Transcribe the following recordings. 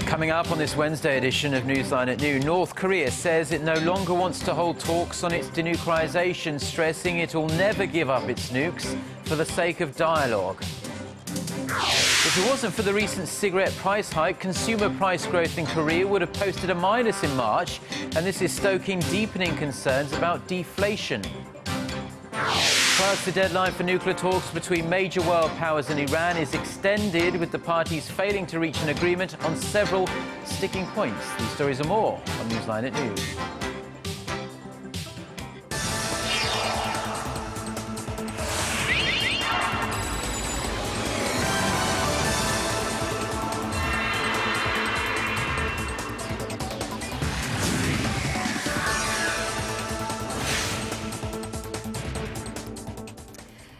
Coming up on this Wednesday edition of Newsline at Noon, North Korea says it no longer wants to hold talks on its denuclearization, stressing it will never give up its nukes for the sake of dialogue. If it wasn't for the recent cigarette price hike, consumer price growth in Korea would have posted a minus in March, and this is stoking deepening concerns about deflation. Plus, the deadline for nuclear talks between major world powers and Iran is extended, with the parties failing to reach an agreement on several sticking points. These stories and more on Newsline at Noon.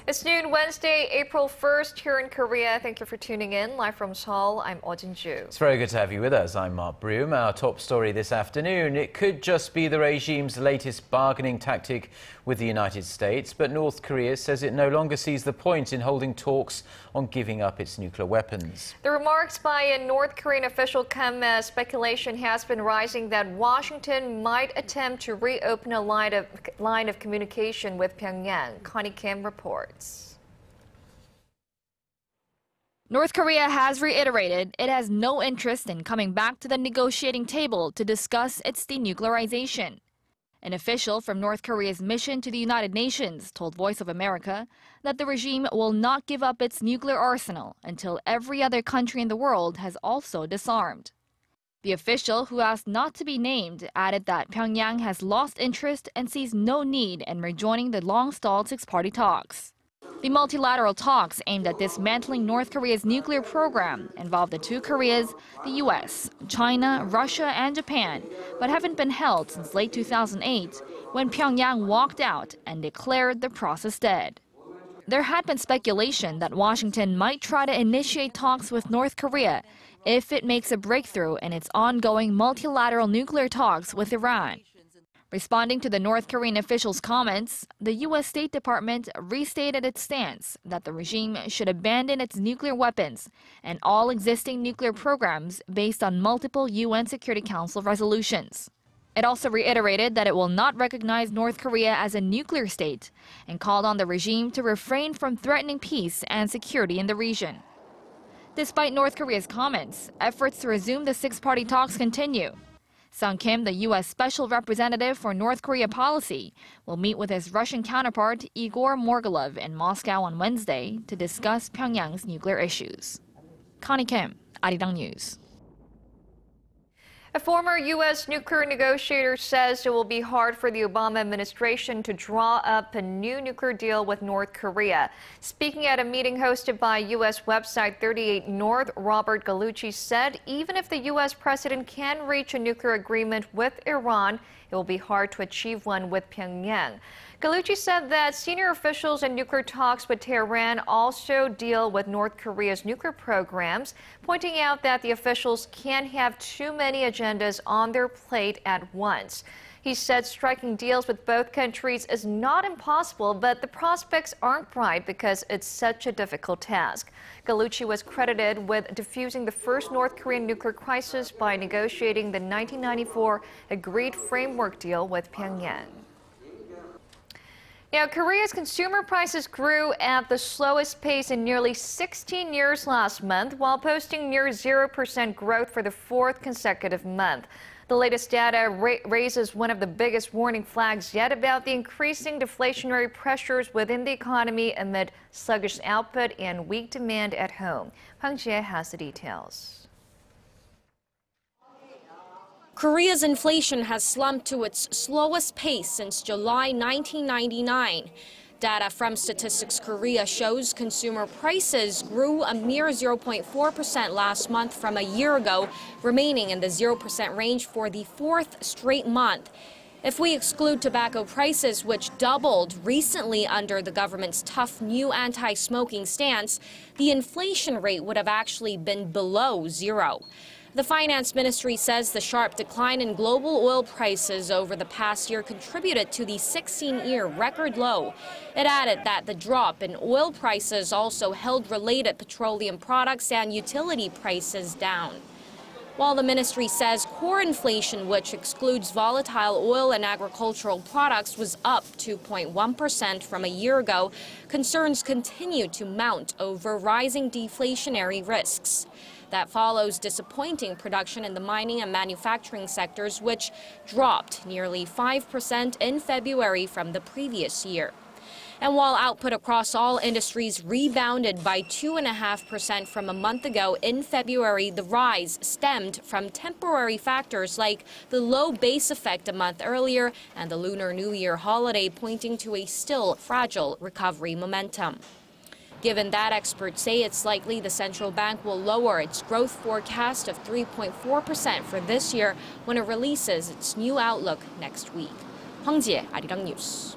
It's noon Wednesday, April 1st here in Korea. Thank you for tuning in. Live from Seoul, I'm Eoh Jin-joo. It's very good to have you with us. I'm Mark Broome. Our top story this afternoon. It could just be the regime's latest bargaining tactic with the United States, but North Korea says it no longer sees the point in holding talks on giving up its nuclear weapons. The remarks by a North Korean official come as speculation has been rising that Washington might attempt to reopen a line of communication with Pyongyang. Connie Kim reports. North Korea has reiterated it has no interest in coming back to the negotiating table to discuss its denuclearization. An official from North Korea's mission to the United Nations told Voice of America that the regime will not give up its nuclear arsenal until every other country in the world has also disarmed. The official, who asked not to be named, added that Pyongyang has lost interest and sees no need in rejoining the long-stalled six-party talks. The multilateral talks aimed at dismantling North Korea's nuclear program involved the two Koreas, the U.S., China, Russia, and Japan, but haven't been held since late 2008, when Pyongyang walked out and declared the process dead. There had been speculation that Washington might try to initiate talks with North Korea if it makes a breakthrough in its ongoing multilateral nuclear talks with Iran. Responding to the North Korean official's comments, the U.S. State Department restated its stance that the regime should abandon its nuclear weapons and all existing nuclear programs based on multiple UN Security Council resolutions. It also reiterated that it will not recognize North Korea as a nuclear state and called on the regime to refrain from threatening peace and security in the region. Despite North Korea's comments, efforts to resume the six-party talks continue. Sung Kim, the U.S. Special Representative for North Korea policy, will meet with his Russian counterpart Igor Morgulov in Moscow on Wednesday to discuss Pyongyang's nuclear issues. Connie Kim, Arirang News. A former U.S. nuclear negotiator says it will be hard for the Obama administration to draw up a new nuclear deal with North Korea. Speaking at a meeting hosted by U.S. website 38 North, Robert Gallucci said even if the U.S. president can reach a nuclear agreement with Iran, it will be hard to achieve one with Pyongyang. Gallucci said that senior officials in nuclear talks with Tehran also deal with North Korea's nuclear programs, pointing out that the officials can't have too many agendas on their plate at once. He said striking deals with both countries is not impossible, but the prospects aren't bright because it's such a difficult task. Gallucci was credited with diffusing the first North Korean nuclear crisis by negotiating the 1994 agreed framework deal with Pyongyang. Now, Korea's consumer prices grew at the slowest pace in nearly 16 years last month, while posting near 0% growth for the fourth consecutive month. The latest data raises one of the biggest warning flags yet about the increasing deflationary pressures within the economy amid sluggish output and weak demand at home. Hwang Jihye has the details. Korea's inflation has slumped to its slowest pace since July 1999. Data from Statistics Korea shows consumer prices grew a mere 0.4% last month from a year ago, remaining in the 0% range for the fourth straight month. If we exclude tobacco prices, which doubled recently under the government's tough new anti-smoking stance, the inflation rate would have actually been below zero. The finance ministry says the sharp decline in global oil prices over the past year contributed to the 16-year record low. It added that the drop in oil prices also held related petroleum products and utility prices down. While the ministry says core inflation, which excludes volatile oil and agricultural products, was up 2.1% from a year ago, concerns continue to mount over rising deflationary risks. That follows disappointing production in the mining and manufacturing sectors, which dropped nearly 5% in February from the previous year. And while output across all industries rebounded by 2.5% from a month ago in February, the rise stemmed from temporary factors like the low base effect a month earlier and the Lunar New Year holiday, pointing to a still fragile recovery momentum. Given that, experts say it's likely the central bank will lower its growth forecast of 3.4% for this year when it releases its new outlook next week. Hwang Jihye, Arirang News.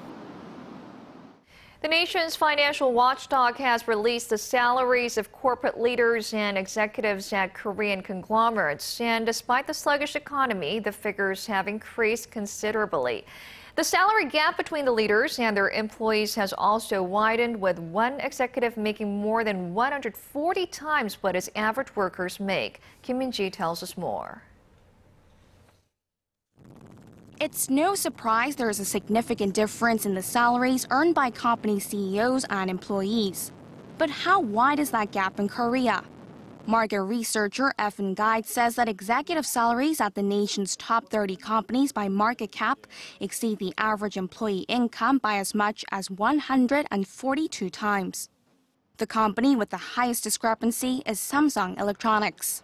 The nation's financial watchdog has released the salaries of corporate leaders and executives at Korean conglomerates. And despite the sluggish economy, the figures have increased considerably. The salary gap between the leaders and their employees has also widened, with one executive making more than 140 times what his average workers make. Kim Min-ji tells us more. It's no surprise there is a significant difference in the salaries earned by company CEOs and employees. But how wide is that gap in Korea? Market researcher Evan Guide says that executive salaries at the nation's top 30 companies by market cap exceed the average employee income by as much as 142 times. The company with the highest discrepancy is Samsung Electronics.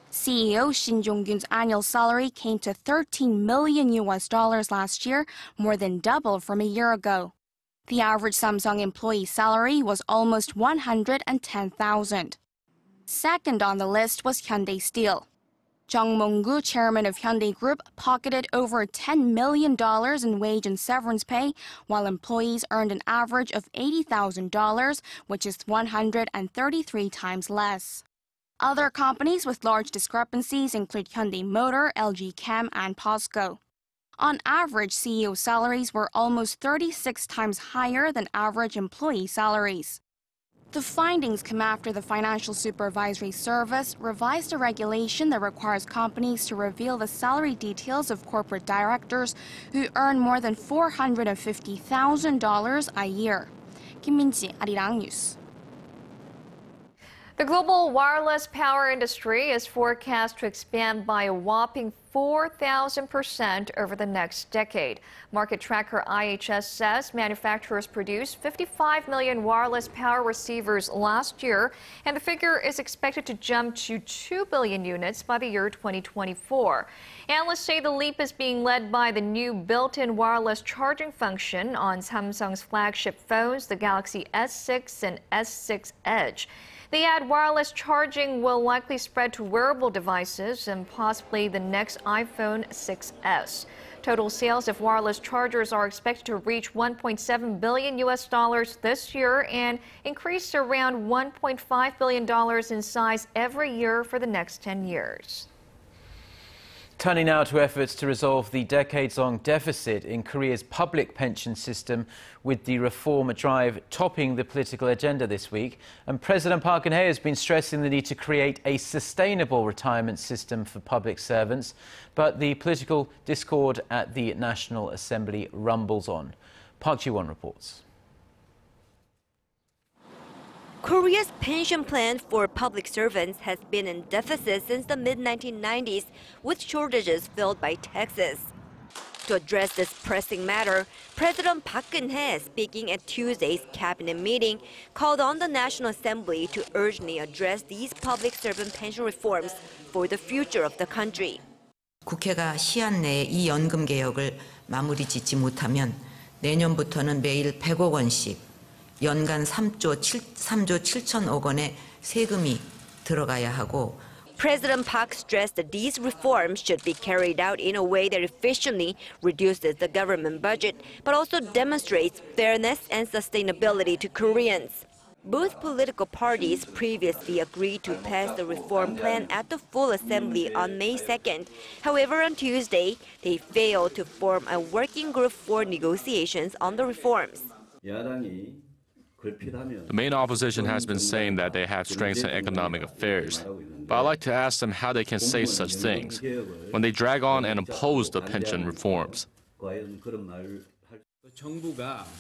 CEO Shin Jong-gun's annual salary came to $13 million last year, more than double from a year ago. The average Samsung employee salary was almost $110,000. Second on the list was Hyundai Steel. Jung Mong-gu, chairman of Hyundai Group, pocketed over $10 million in wage and severance pay, while employees earned an average of $80,000, which is 133 times less. Other companies with large discrepancies include Hyundai Motor, LG Chem, and POSCO. On average, CEO salaries were almost 36 times higher than average employee salaries. The findings come after the Financial Supervisory Service revised a regulation that requires companies to reveal the salary details of corporate directors who earn more than $450,000 a year. Kim Min-ji, Arirang News. The global wireless power industry is forecast to expand by a whopping 4,000% over the next decade. Market tracker IHS says manufacturers produced 55 million wireless power receivers last year, and the figure is expected to jump to 2 billion units by the year 2024. Analysts say the leap is being led by the new built-in wireless charging function on Samsung's flagship phones, the Galaxy S6 and S6 Edge. They add wireless charging will likely spread to wearable devices and possibly the next iPhone 6s. Total sales of wireless chargers are expected to reach $1.7 billion this year and increase to around $1.5 billion in size every year for the next 10 years. Turning now to efforts to resolve the decades-long deficit in Korea's public pension system, with the reform drive topping the political agenda this week. And President Park Geun-hye has been stressing the need to create a sustainable retirement system for public servants. But the political discord at the National Assembly rumbles on. Park Ji-won reports. Korea's pension plan for public servants has been in deficit since the mid-1990s, with shortages filled by taxes. To address this pressing matter, President Park Geun-hye, speaking at Tuesday's cabinet meeting, called on the National Assembly to urgently address these public servant pension reforms for the future of the country. 국회가 시한 내에 이 연금 개혁을 마무리 짓지 못하면 내년부터는 매일 100억 원씩 연간 3조 7천억 원의 세금이 들어가야 하고. President Park stressed that these reforms should be carried out in a way that efficiently reduces the government budget, but also demonstrates fairness and sustainability to Koreans. Both political parties previously agreed to pass the reform plan at the full assembly on May 2nd. However, on Tuesday, they failed to form a working group for negotiations on the reforms. The main opposition has been saying that they have strengths in economic affairs. But I like to ask them how they can say such things when they drag on and oppose the pension reforms.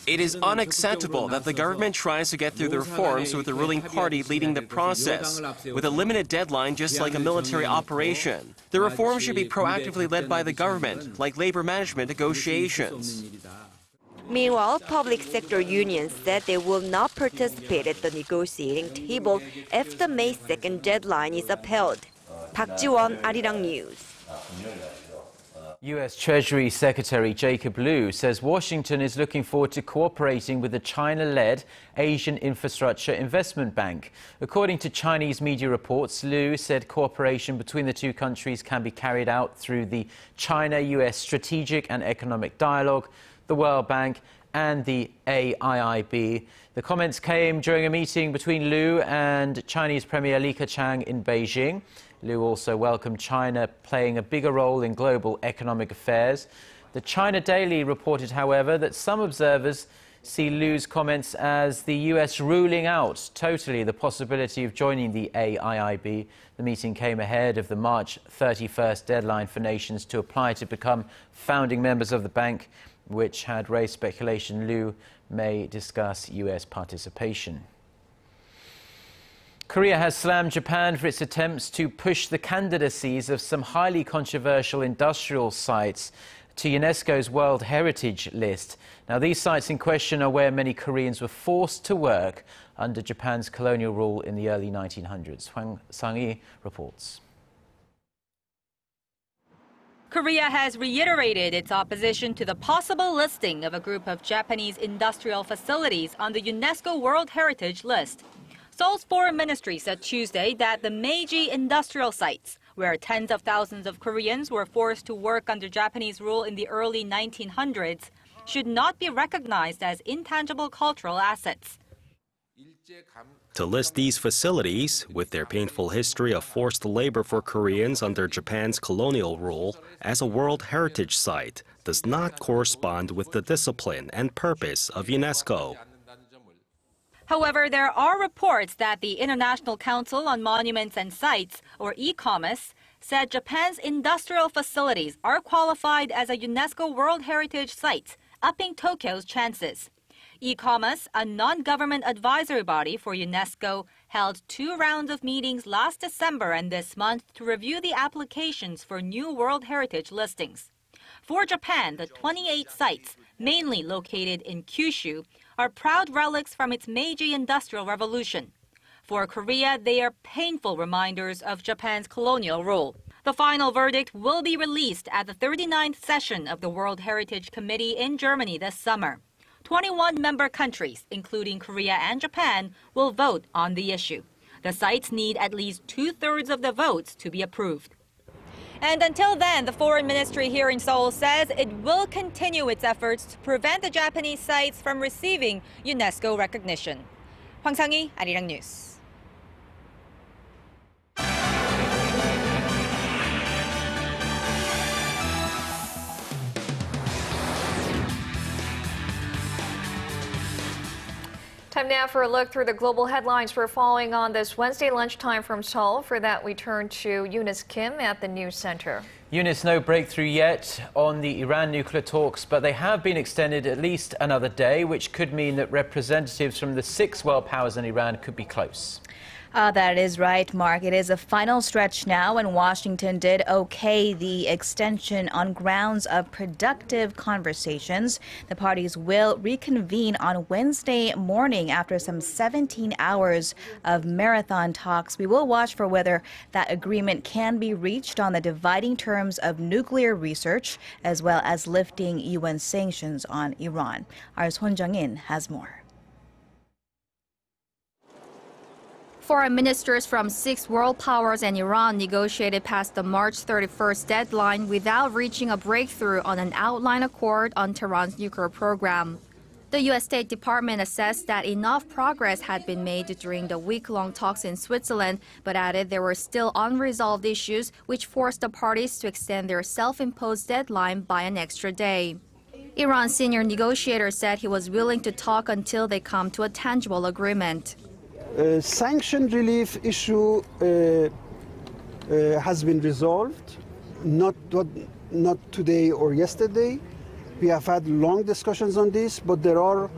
It is unacceptable that the government tries to get through the reforms with the ruling party leading the process, with a limited deadline just like a military operation. The reforms should be proactively led by the government, like labor management negotiations. Meanwhile, public sector unions said they will not participate at the negotiating table if the May 2nd deadline is upheld. Park Ji-won, Arirang News. U.S. Treasury Secretary Jacob Lew says Washington is looking forward to cooperating with the China-led Asian Infrastructure Investment Bank. According to Chinese media reports, Lew said cooperation between the two countries can be carried out through the China-U.S. Strategic and Economic Dialogue, the World Bank and the AIIB. The comments came during a meeting between Lew and Chinese Premier Li Keqiang in Beijing. Lew also welcomed China playing a bigger role in global economic affairs. The China Daily reported, however, that some observers see Lew's comments as the U.S. ruling out totally the possibility of joining the AIIB. The meeting came ahead of the March 31st deadline for nations to apply to become founding members of the bank, which had raised speculation Lew may discuss U.S. participation. Korea has slammed Japan for its attempts to push the candidacies of some highly controversial industrial sites to UNESCO's World Heritage List. Now, these sites in question are where many Koreans were forced to work under Japan's colonial rule in the early 1900s. Hwang Jihye reports. Korea has reiterated its opposition to the possible listing of a group of Japanese industrial facilities on the UNESCO World Heritage List. Seoul's foreign ministry said Tuesday that the Meiji industrial sites, where tens of thousands of Koreans were forced to work under Japanese rule in the early 1900s, should not be recognized as intangible cultural assets. To list these facilities, with their painful history of forced labor for Koreans under Japan's colonial rule, as a World Heritage Site does not correspond with the discipline and purpose of UNESCO. However, there are reports that the International Council on Monuments and Sites, or ICOMOS, said Japan's industrial facilities are qualified as a UNESCO World Heritage Site, upping Tokyo's chances. ICOMOS, a non-government advisory body for UNESCO, held 2 rounds of meetings last December and this month to review the applications for new World Heritage listings. For Japan, the 28 sites, mainly located in Kyushu, are proud relics from its Meiji Industrial Revolution. For Korea, they are painful reminders of Japan's colonial rule. The final verdict will be released at the 39th session of the World Heritage Committee in Germany this summer. 21 member countries, including Korea and Japan, will vote on the issue. The sites need at least 2/3 of the votes to be approved. And until then, the foreign ministry here in Seoul says it will continue its efforts to prevent the Japanese sites from receiving UNESCO recognition. Hwang Jihye, Arirang News. Time now for a look through the global headlines we're following on this Wednesday lunchtime from Seoul. For that, we turn to Eunice Kim at the News Center. Eunice, no breakthrough yet on the Iran nuclear talks, but they have been extended at least another day, which could mean that representatives from the 6 world powers and Iran could be close. That is right, Mark. It is a final stretch now, and Washington did okay the extension on grounds of productive conversations. The parties will reconvene on Wednesday morning after some 17 hours of marathon talks. We will watch for whether that agreement can be reached on the dividing terms of nuclear research, as well as lifting UN sanctions on Iran. Our Son Jung-in has more. Foreign ministers from 6 world powers and Iran negotiated past the March 31st deadline without reaching a breakthrough on an outline accord on Tehran's nuclear program. The U.S. State Department assessed that enough progress had been made during the week-long talks in Switzerland, but added there were still unresolved issues which forced the parties to extend their self-imposed deadline by an extra day. Iran's senior negotiator said he was willing to talk until they come to a tangible agreement. Sanction relief issue has been resolved, not today or yesterday. We have had long discussions on this, but there are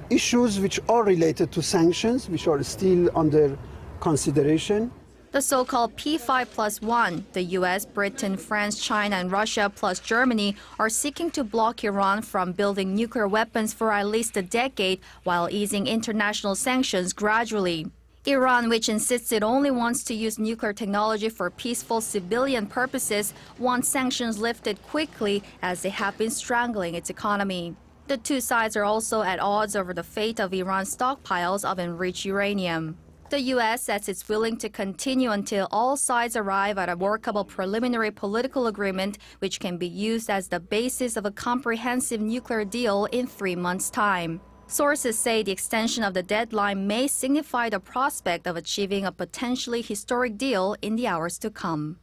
issues which are related to sanctions, which are still under consideration. The so-called P5+1, the US, Britain, France, China, and Russia plus Germany are seeking to block Iran from building nuclear weapons for at least a decade while easing international sanctions gradually. Iran, which insists it only wants to use nuclear technology for peaceful civilian purposes, wants sanctions lifted quickly as they have been strangling its economy. The two sides are also at odds over the fate of Iran's stockpiles of enriched uranium. The U.S. says it's willing to continue until all sides arrive at a workable preliminary political agreement, which can be used as the basis of a comprehensive nuclear deal in 3 months' time. Sources say the extension of the deadline may signify the prospect of achieving a potentially historic deal in the hours to come.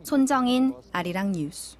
Son Jung-in, Arirang News.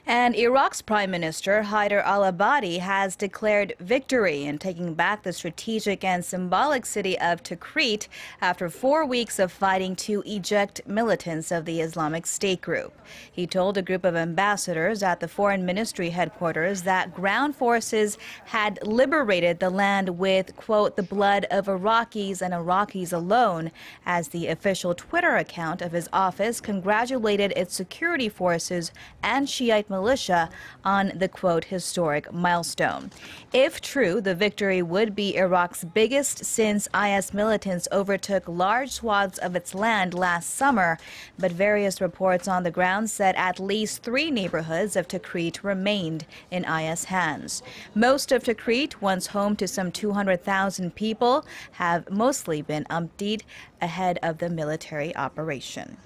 And Iraq's Prime Minister Haider al-Abadi has declared victory in taking back the strategic and symbolic city of Tikrit after 4 weeks of fighting to eject militants of the Islamic State group. He told a group of ambassadors at the Foreign Ministry headquarters that ground forces had liberated the land with, quote, the blood of Iraqis and Iraqis alone, as the official Twitter account of his office congratulated its security forces and Shiite militia on the, quote, historic milestone. If true, the victory would be Iraq's biggest since IS militants overtook large swaths of its land last summer, but various reports on the ground said at least 3 neighborhoods of Tikrit remained in IS hands. Most of Tikrit, once home to some 200,000 people, have mostly been emptied ahead of the military operation.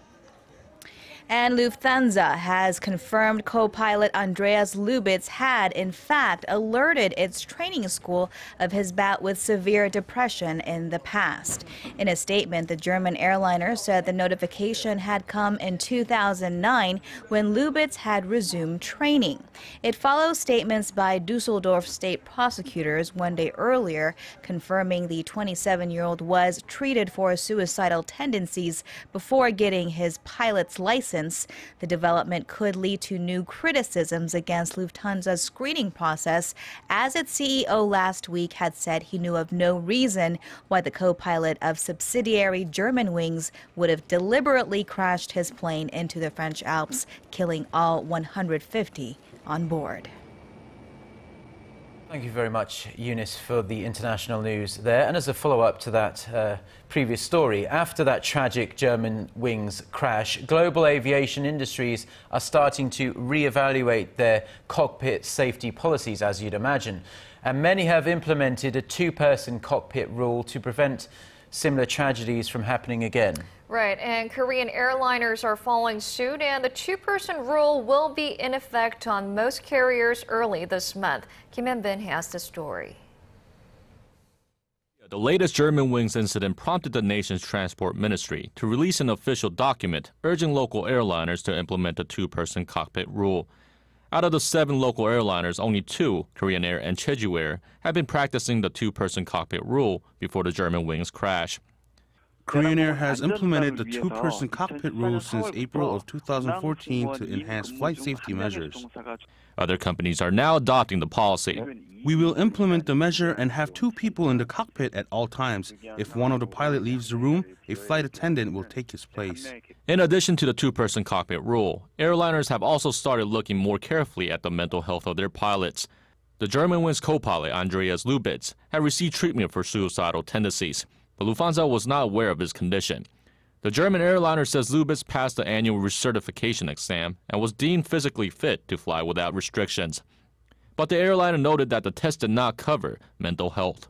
And Lufthansa has confirmed co-pilot Andreas Lubitz had, in fact, alerted its training school of his bout with severe depression in the past. In a statement, the German airliner said the notification had come in 2009 when Lubitz had resumed training. It follows statements by Dusseldorf state prosecutors 1 day earlier confirming the 27-year-old was treated for suicidal tendencies before getting his pilot's license. The development could lead to new criticisms against Lufthansa's screening process, as its CEO last week had said he knew of no reason why the co-pilot of subsidiary Germanwings would have deliberately crashed his plane into the French Alps, killing all 150 on board. Thank you very much, Eunice, for the international news there. And as a follow-up to that previous story, after that tragic Germanwings crash, global aviation industries are starting to re-evaluate their cockpit safety policies, as you'd imagine. And many have implemented a 2-person cockpit rule to prevent similar tragedies from happening again. Right, and Korean airliners are following suit, and the 2-person rule will be in effect on most carriers early this month. Kim Hyun-bin has the story. The latest Germanwings incident prompted the nation's transport ministry to release an official document urging local airliners to implement the 2-person cockpit rule. Out of the 7 local airliners, only 2, Korean Air and Jeju Air, have been practicing the 2-person cockpit rule before the Germanwings crash. Korean Air has implemented the 2-person cockpit rule since April of 2014 to enhance flight safety measures. Other companies are now adopting the policy. We will implement the measure and have 2 people in the cockpit at all times. If one of the pilot leaves the room, a flight attendant will take his place. In addition to the 2-person cockpit rule, airliners have also started looking more carefully at the mental health of their pilots. The Germanwings co-pilot Andreas Lubitz had received treatment for suicidal tendencies, but Lufthansa was not aware of his condition. The German airliner says Lubitz passed the annual recertification exam and was deemed physically fit to fly without restrictions. But the airliner noted that the test did not cover mental health.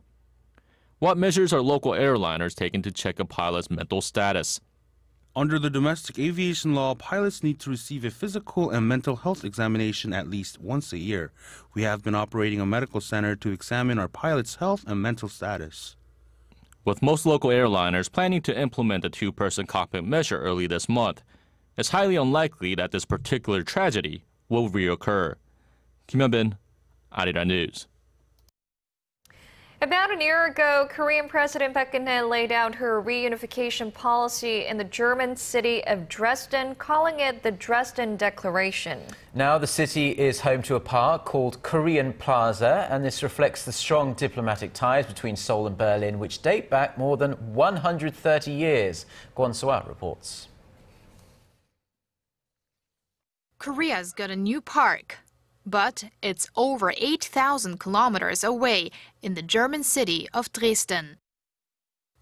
What measures are local airliners taking to check a pilot's mental status? Under the domestic aviation law, pilots need to receive a physical and mental health examination at least once a year. We have been operating a medical center to examine our pilots' health and mental status. With most local airliners planning to implement a 2-person cockpit measure early this month, it's highly unlikely that this particular tragedy will reoccur. Kim Hyun-bin, Arirang News. About a year ago, Korean President Park Geun-hye laid out her reunification policy in the German city of Dresden, calling it the Dresden Declaration. Now the city is home to a park called Korean Plaza, and this reflects the strong diplomatic ties between Seoul and Berlin, which date back more than 130 years. Kwon So-ah reports. Korea's got a new park, but it's over 8,000 kilometers away in the German city of Dresden.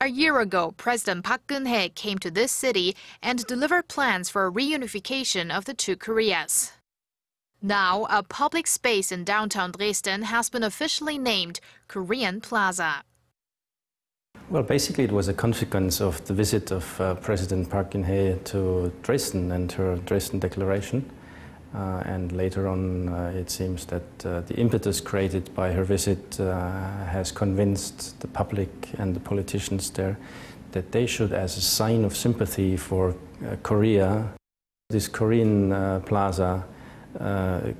A year ago, President Park Geun-hye came to this city and delivered plans for a reunification of the two Koreas. Now, a public space in downtown Dresden has been officially named Korean Plaza. Well, basically it was a consequence of the visit of President Park Geun-hye to Dresden and her Dresden Declaration. And later on, it seems that the impetus created by her visit has convinced the public and the politicians there that they should, as a sign of sympathy for Korea, this Korean Plaza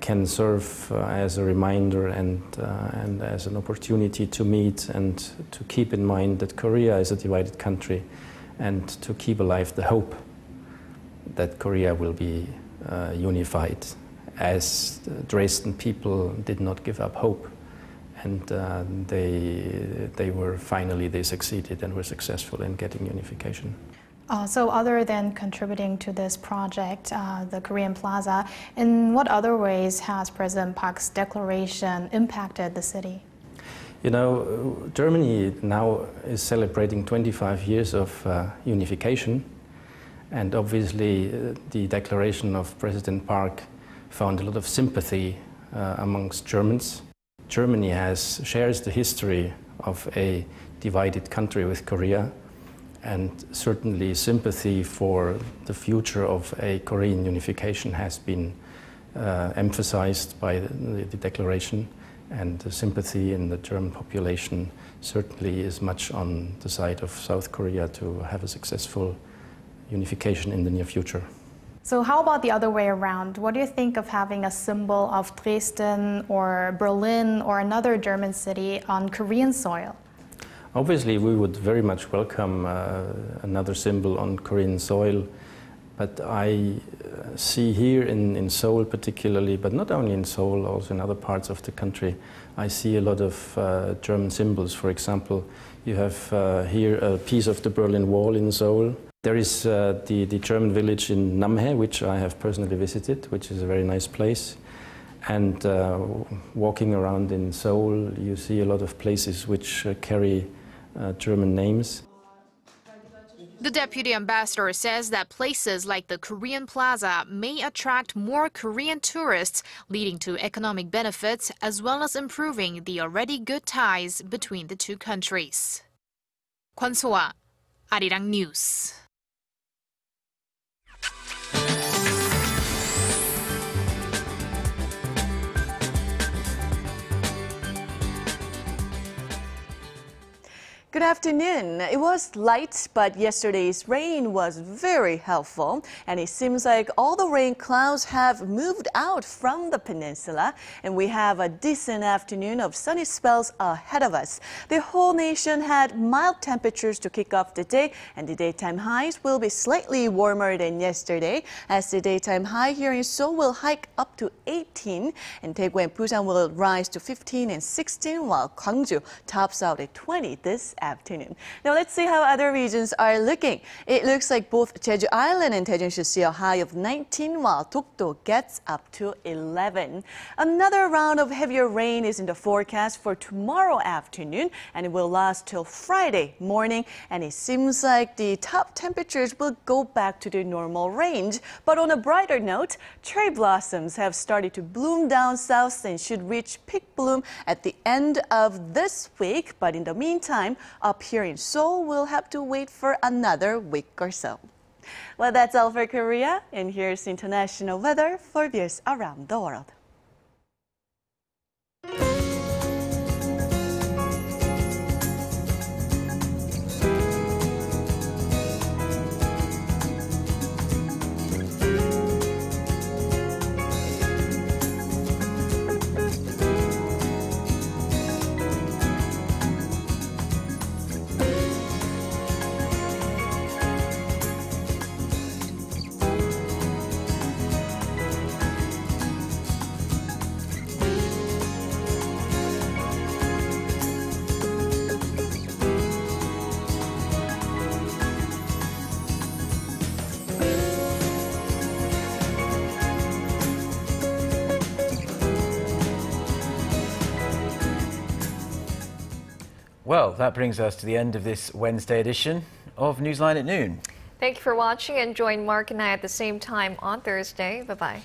can serve as a reminder and as an opportunity to meet and to keep in mind that Korea is a divided country and to keep alive the hope that Korea will be unified, as the Dresden people did not give up hope, and they succeeded and were successful in getting unification. So other than contributing to this project, the Korean Plaza, in what other ways has President Park's declaration impacted the city? You know, Germany now is celebrating 25 years of unification. And obviously, the declaration of President Park found a lot of sympathy amongst Germans. Germany shares the history of a divided country with Korea, and certainly sympathy for the future of a Korean unification has been emphasized by the declaration, and the sympathy in the German population certainly is much on the side of South Korea to have a successful unification in the near future. So how about the other way around? What do you think of having a symbol of Dresden or Berlin or another German city on Korean soil? Obviously, we would very much welcome another symbol on Korean soil, but I see here in Seoul particularly, but not only in Seoul, also in other parts of the country, I see a lot of German symbols. For example, you have here a piece of the Berlin Wall in Seoul. There is the German village in Namhae, which I have personally visited, which is a very nice place. And walking around in Seoul, you see a lot of places which carry German names. The deputy ambassador says that places like the Korean Plaza may attract more Korean tourists, leading to economic benefits as well as improving the already good ties between the two countries. Kwon So-ah, Arirang News. Good afternoon. It was light, but yesterday's rain was very helpful, and it seems like all the rain clouds have moved out from the peninsula, and we have a decent afternoon of sunny spells ahead of us. The whole nation had mild temperatures to kick off the day, and the daytime highs will be slightly warmer than yesterday, as the daytime high here in Seoul will hike up to 18, and Daegu and Busan will rise to 15 and 16, while Gwangju tops out at 20 this afternoon. Now let's see how other regions are looking. It looks like both Jeju Island and Daejeon should see a high of 19, while Dokdo gets up to 11. Another round of heavier rain is in the forecast for tomorrow afternoon, and it will last till Friday morning, and it seems like the top temperatures will go back to the normal range. But on a brighter note, cherry blossoms have started to bloom down south and should reach peak bloom at the end of this week. But in the meantime, up here in Seoul, we'll have to wait for another week or so. Well, that's all for Korea, and here's international weather for viewers around the world. Well, that brings us to the end of this Wednesday edition of Newsline at Noon. Thank you for watching, and join Mark and I at the same time on Thursday. Bye-bye.